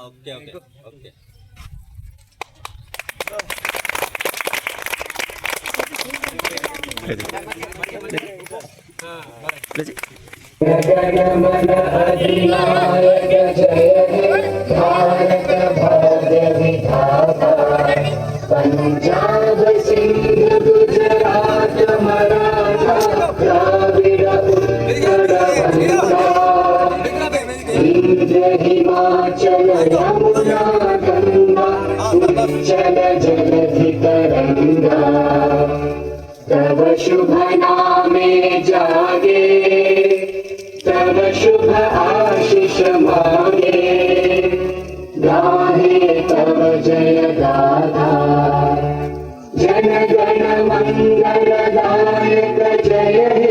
okay okay okay जनगण अधिनायक जय हे भारत भाग्य विधाता पंजाब सिंध गुजरात मराठा द्राविड़ उत्कल बंगा विंध्य हिमाचल यमुना गंगा उच्चल जलधि तरंगा तव शुभ नामे जागे तव शुभ आशीष मांगे गाहे तव जय गाथा जन गण मंगल दायक जय हे